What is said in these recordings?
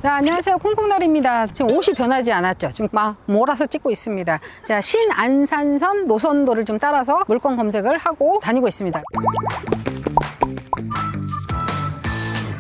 자, 안녕하세요. 콩콩달입니다. 지금 옷이 변하지 않았죠? 지금 막 몰아서 찍고 있습니다. 자, 신안산선 노선도를 좀 따라서 물건 검색을 하고 다니고 있습니다.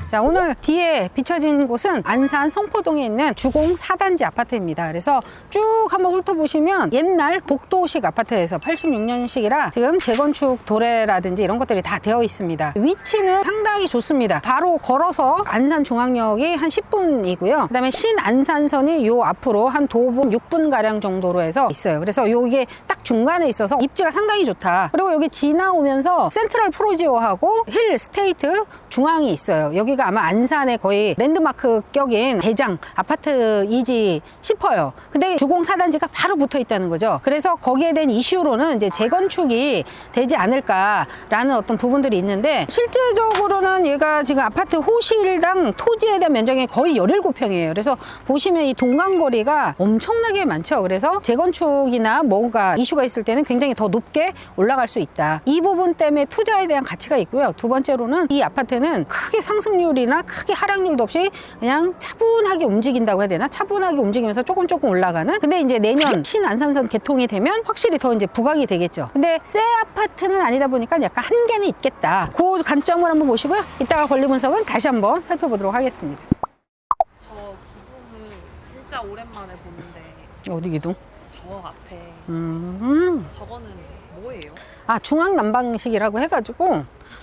자, 오늘 뒤에 비춰진 곳은 안산 성포동에 있는 주공 4단지 아파트입니다. 그래서 쭉 한번 훑어보시면 옛날 복도식 아파트에서 86년식이라 지금 재건축 도래라든지 이런 것들이 다 되어 있습니다. 위치는 상당히 좋습니다. 바로 걸어서 안산중앙역이 한 10분이고요. 그 다음에 신안산선이 요 앞으로 한 도보 6분가량 정도로 해서 있어요. 그래서 요게 딱 중간에 있어서 입지가 상당히 좋다. 그리고 여기 지나오면서 센트럴 프로지오하고 힐 스테이트 중앙이 있어요. 여기가 아마 안산의 거의 랜드마크 격인 대장 아파트이지 싶어요. 근데 주공 4단지가 바로 붙어 있다는 거죠. 그래서 거기에 대한 이슈로는 이제 재건축이 되지 않을까라는 어떤 부분들이 있는데, 실제적으로는 얘가 지금 아파트 호실당 토지에 대한 면적이 거의 17평이에요. 그래서 보시면 이 동간거리가 엄청나게 많죠. 그래서 재건축이나 뭔가 이슈가 있을 때는 굉장히 더 높게 올라갈 수 있다. 이 부분 때문에 투자에 대한 가치가 있고요. 두 번째로는 이 아파트는 크게 상승률이나 크게 하락률도 없이 그냥 차분하게 움직인다고 해야 되나? 차분하게 움직이면서 조금 올라가는. 근데 이제 내년 신안산선 개통이 되면 확실히 더 이제 부각이 되겠죠. 근데 새 아파트는 아니다 보니까 약간 한계는 있겠다. 그 관점을 한번 보시고요. 이따가 권리 분석은 다시 한번 살펴보도록 하겠습니다. 저 기둥을 진짜 오랜만에 보는데. 어디 기둥? 저 앞에 저거는 뭐예요? 아, 중앙난방식이라고 해가지고.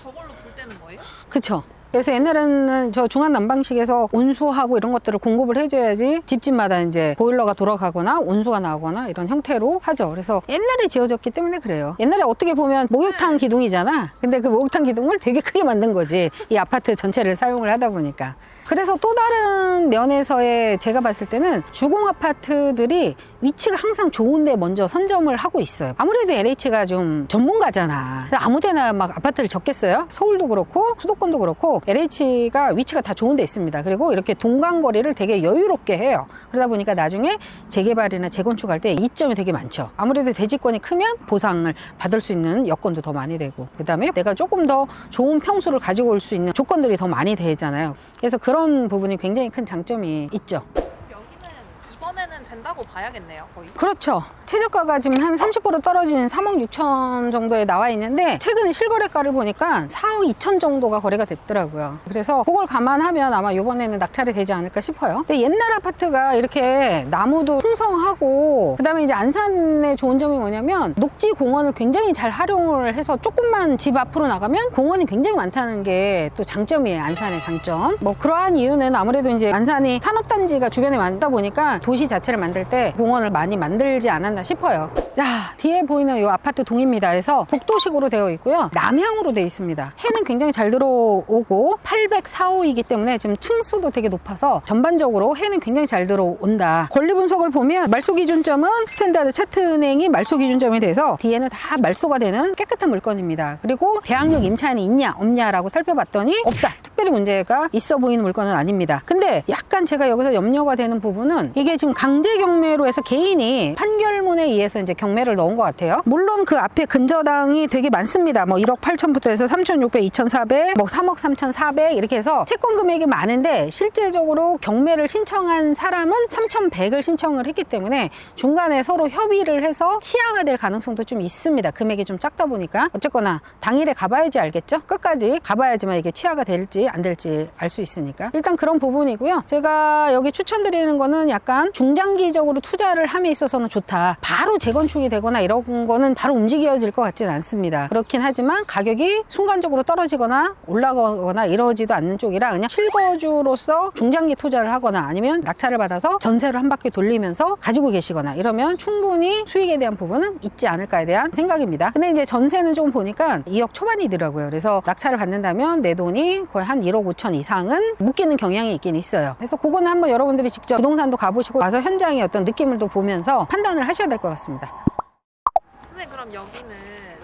저걸로 불 때는 거예요? 그쵸. 그래서 옛날에는 저 중앙난방식에서 온수하고 이런 것들을 공급을 해줘야지 집집마다 이제 보일러가 돌아가거나 온수가 나오거나 이런 형태로 하죠. 그래서 옛날에 지어졌기 때문에 그래요. 옛날에 어떻게 보면 목욕탕 기둥이잖아. 근데 그 목욕탕 기둥을 되게 크게 만든 거지. 이 아파트 전체를 사용을 하다 보니까. 그래서 또 다른 면에서의 제가 봤을 때는 주공 아파트들이 위치가 항상 좋은데 먼저 선점을 하고 있어요. 아무래도 LH가 좀 전문가잖아. 아무 데나 막 아파트를 짓겠어요? 서울도 그렇고 수도권도 그렇고 LH가 위치가 다 좋은 데 있습니다. 그리고 이렇게 동간거리를 되게 여유롭게 해요. 그러다 보니까 나중에 재개발이나 재건축할 때 이점이 되게 많죠. 아무래도 대지권이 크면 보상을 받을 수 있는 여건도 더 많이 되고, 그 다음에 내가 조금 더 좋은 평수를 가지고 올 수 있는 조건들이 더 많이 되잖아요. 그래서 그런 부분이 굉장히 큰 장점이 있죠. 여기는 이번에는 된다고 봐야겠네요, 거의. 그렇죠. 최저가가 지금 한 30% 떨어지는 3억 6천 정도에 나와 있는데, 최근에 실거래가를 보니까 4억 2천 정도가 거래가 됐더라고요. 그래서 그걸 감안하면 아마 이번에는 낙찰이 되지 않을까 싶어요. 근데 옛날 아파트가 이렇게 나무도 풍성하고, 그 다음에 이제 안산의 좋은 점이 뭐냐면 녹지 공원을 굉장히 잘 활용을 해서 조금만 집 앞으로 나가면 공원이 굉장히 많다는 게 또 장점이에요. 안산의 장점. 뭐 그러한 이유는 아무래도 이제 안산이 산업단지가 주변에 많다 보니까 도시 자체를 만들 때 공원을 많이 만들지 않았나 싶어요. 자, 뒤에 보이는 이 아파트 동입니다. 그래서 복도식으로 되어 있고요. 남향으로 되어 있습니다. 해는 굉장히 잘 들어오고 804호이기 때문에 지금 층수도 되게 높아서 전반적으로 해는 굉장히 잘 들어온다. 권리 분석을 보면 말소 기준점은 스탠다드 차트은행이 말소 기준점이 돼서 뒤에는 다 말소가 되는 깨끗한 물건입니다. 그리고 배양력 임차인이 있냐 없냐라고 살펴봤더니 없다. 특별히 문제가 있어 보이는 물건은 아닙니다. 근데 약간 제가 여기서 염려가 되는 부분은 이게 지금 강제 경매로 해서 개인이 판결문에 의해서 이제 경매를 넣은 것 같아요. 물론 그 앞에 근저당이 되게 많습니다. 뭐 1억 8천부터 해서 3,600, 2,400, 뭐 3억 3,400 이렇게 해서 채권 금액이 많은데, 실제적으로 경매를 신청한 사람은 3,100을 신청을 했기 때문에 중간에 서로 협의를 해서 치아가 될 가능성도 좀 있습니다. 금액이 좀 작다 보니까. 어쨌거나 당일에 가봐야지 알겠죠? 끝까지 가봐야지만 이게 치아가 될지 안 될지 알 수 있으니까. 일단 그런 부분이고요. 제가 여기 추천드리는 거는 약간 중장기적으로 투자를 함에 있어서는 좋다. 바로 재건축이 되거나 이런 거는 바로 움직여질 것 같지는 않습니다. 그렇긴 하지만 가격이 순간적으로 떨어지거나 올라가거나 이러지도 않는 쪽이라 그냥 실거주로서 중장기 투자를 하거나 아니면 낙찰을 받아서 전세를 한 바퀴 돌리면서 가지고 계시거나 이러면 충분히 수익에 대한 부분은 있지 않을까에 대한 생각입니다. 근데 이제 전세는 조금 보니까 2억 초반이더라고요. 그래서 낙찰을 받는다면 내 돈이 거의 한 1억 5천 이상은 묶이는 경향이 있긴 있어요. 그래서 그거는 한번 여러분들이 직접 부동산도 가보시고 와서 현장의 어떤 느낌을 또 보면서 판단을 하셔야 될 것 같습니다. 근데 그럼 여기는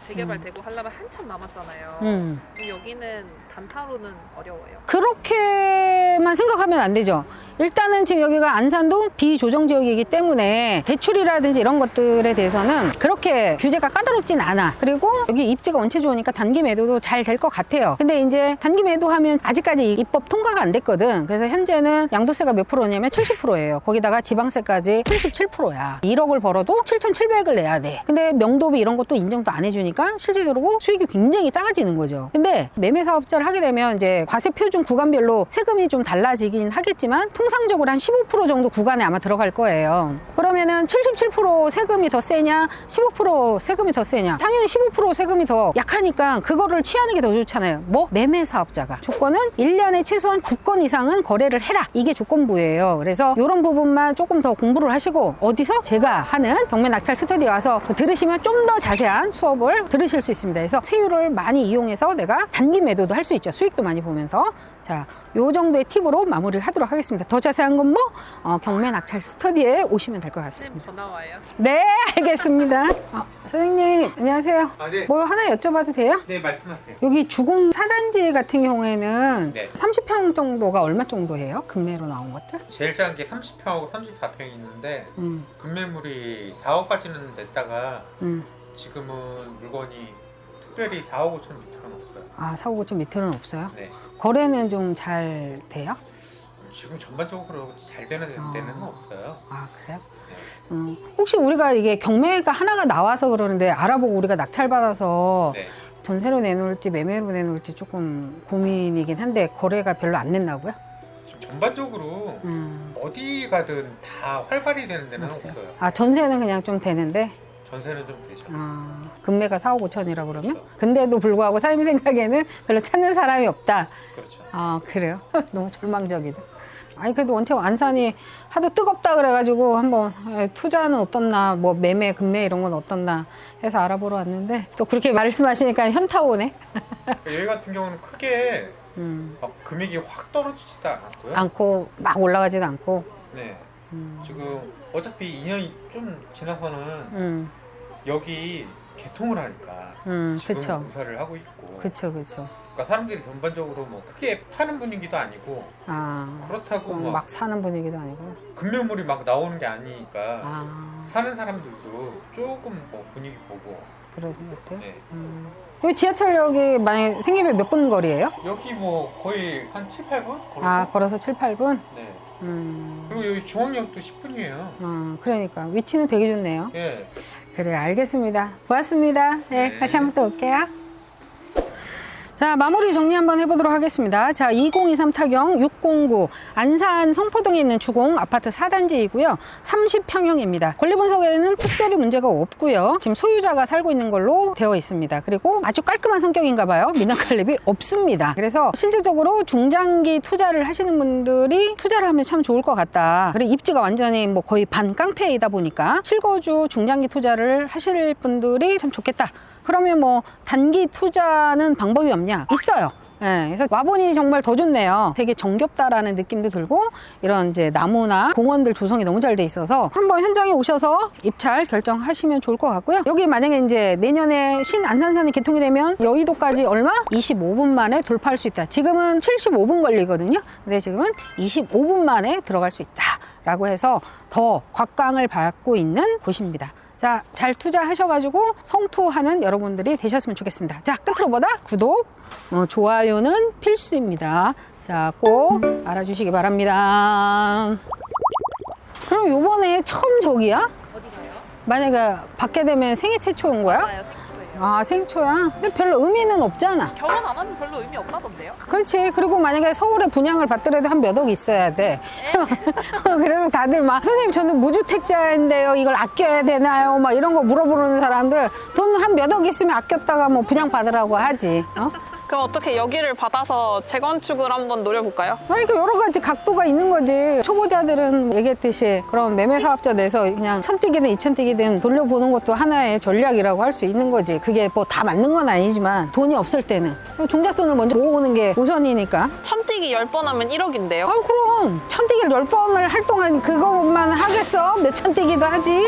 재개발되고 하려면 한참 남았잖아요. 음. 그럼 여기는 단타로는 어려워요. 그렇게만 생각하면 안 되죠. 일단은 지금 여기가 안산도 비조정 지역이기 때문에 대출이라든지 이런 것들에 대해서는 그렇게 규제가 까다롭진 않아. 그리고 여기 입지가 원체 좋으니까 단기 매도도 잘 될 것 같아요. 근데 이제 단기 매도하면 아직까지 입법 통과가 안 됐거든. 그래서 현재는 양도세가 몇 프로냐면 70%예요. 거기다가 지방세까지 77%야. 1억을 벌어도 7,700을 내야 돼. 근데 명도비 이런 것도 인정도 안 해주니까 실질적으로 수익이 굉장히 작아지는 거죠. 근데 매매 사업자를 하게 되면 이제 과세 표준 구간별로 세금이 좀 달라지긴 하겠지만 통상적으로 한 15% 정도 구간에 아마 들어갈 거예요. 그러면은 77% 세금이 더 세냐 15% 세금이 더 세냐, 당연히 15% 세금이 더 약하니까 그거를 취하는 게 더 좋잖아요. 뭐 매매 사업자가 조건은 1년에 최소한 2건 이상은 거래를 해라, 이게 조건부예요. 그래서 이런 부분만 조금 더 공부를 하시고, 어디서? 제가 하는 경매 낙찰 스터디에 와서 들으시면 좀 더 자세한 수업을 들으실 수 있습니다. 그래서 세율을 많이 이용해서 내가 단기 매도도 할 수 있죠. 수익도 많이 보면서. 자, 요 정도의 팁으로 마무리를 하도록 하겠습니다. 더 자세한 건 뭐 경매 낙찰 스터디에 오시면 될 것 선생님 같습니다. 전화 와요. 네, 알겠습니다. 선생님 안녕하세요. 네. 뭐 하나 여쭤봐도 돼요? 네, 말씀하세요. 여기 주공 4단지 같은 경우에는 네. 30평 정도가 얼마 정도예요? 금매로 나온 것들? 제일 작은 게 30평하고 34평이 있는데 금매물이 4억까지는 냈다가 지금은 물건이 특별히 4억 5천 밑으로는 없어요. 아, 4억 5천 밑으로는 없어요? 네. 거래는 좀 잘 돼요? 지금 전반적으로 잘 되는 데는 없어요. 아, 그래요? 네. 혹시 우리가 이게 경매가 하나가 나와서 그러는데 알아보고 우리가 낙찰받아서 네. 전세로 내놓을지 매매로 내놓을지 조금 고민이긴 한데 거래가 별로 안 됐나고요? 지금 전반적으로 어디 가든 다 활발히 되는 데는 없어요. 아, 전세는 그냥 좀 되는데 전세는 좀 되죠. 금매가 4억 5천이라고 그러면? 그렇죠. 근데도 불구하고 사장님 생각에는 별로 찾는 사람이 없다. 그렇죠. 아, 그래요? 너무 절망적이다. 아니, 그래도 원체 안산이 하도 뜨겁다 그래가지고 한번 투자는 어떻나, 뭐 매매, 금매 이런 건 어떻나 해서 알아보러 왔는데 또 그렇게 말씀하시니까 현타 오네. 여기 같은 경우는 크게 막 금액이 확 떨어지지도 않았고요. 않고 막 올라가지도 않고. 네. 지금 어차피 2년이 좀 지나서는 여기 개통을 하니까 지금 그쵸. 공사를 하고 있고, 그쵸, 그쵸. 그러니까 사람들이 전반적으로 뭐 크게 파는 분위기도 아니고 그렇다고 막 사는 분위기도 아니고. 금매물이 막 나오는 게 아니니까 아, 사는 사람들도 조금 뭐 분위기 보고. 그러신 것 같아요. 네. 여기 지하철역이 만약에 생기면 몇 분 거리예요? 여기 뭐 거의 한 7, 8분? 걸어서? 아, 걸어서 7, 8분? 네. 음. 그리고 여기 중앙역도 10분이에요. 그러니까 위치는 되게 좋네요. 예. 그래, 알겠습니다. 고맙습니다. 네, 네. 다시 한번 또 올게요. 자, 마무리 정리 한번 해보도록 하겠습니다. 자, 2023 타경 609 안산 성포동에 있는 주공 아파트 4단지이고요. 30평형입니다. 권리 분석에는 특별히 문제가 없고요. 지금 소유자가 살고 있는 걸로 되어 있습니다. 그리고 아주 깔끔한 성격인가 봐요. 미납칼립이 없습니다. 그래서 실질적으로 중장기 투자를 하시는 분들이 투자를 하면 참 좋을 것 같다. 그리고 입지가 완전히 뭐 거의 반 깡패이다 보니까 실거주 중장기 투자를 하실 분들이 참 좋겠다. 그러면 뭐 단기 투자는 방법이 없냐? 있어요. 네, 그래서 와보니 정말 더 좋네요. 되게 정겹다라는 느낌도 들고 이런 이제 나무나 공원들 조성이 너무 잘 돼 있어서 한번 현장에 오셔서 입찰 결정하시면 좋을 것 같고요. 여기 만약에 이제 내년에 신안산선이 개통이 되면 여의도까지 얼마? 25분 만에 돌파할 수 있다. 지금은 75분 걸리거든요. 근데 지금은 25분 만에 들어갈 수 있다라고 해서 더 곽광을 받고 있는 곳입니다. 자, 잘 투자하셔가지고 성투하는 여러분들이 되셨으면 좋겠습니다. 자, 끝으로 보다 구독, 좋아요는 필수입니다. 자, 꼭 알아주시기 바랍니다. 그럼 요번에 처음 저기야? 어디 가요? 만약에 받게 되면 생애 최초 온 거야? 맞아요, 생초예요. 아, 생초야? 근데 별로 의미는 없잖아. 결혼 안 하면 별로 의미 없다던데요? 그렇지. 그리고 만약에 서울에 분양을 받더라도 한 몇 억 있어야 돼. 그래서 다들 막 선생님 저는 무주택자인데요. 이걸 아껴야 되나요? 막 이런 거 물어보는 사람들 돈 한 몇 억 있으면 아꼈다가 뭐 분양 받으라고 하지. 그럼 어떻게 여기를 받아서 재건축을 한번 노려볼까요? 그러니까 여러 가지 각도가 있는 거지. 초보자들은 얘기했듯이 그런 매매 사업자 내서 그냥 천뛰기든 이천뛰기든 돌려보는 것도 하나의 전략이라고 할 수 있는 거지. 그게 뭐 다 맞는 건 아니지만 돈이 없을 때는 종잣돈을 먼저 모으는 게 우선이니까. 천뛰기 10번 하면 1억인데요? 아, 그럼 천뛰기를 10번을 할 동안 그것만 하겠어? 몇 천뛰기도 하지?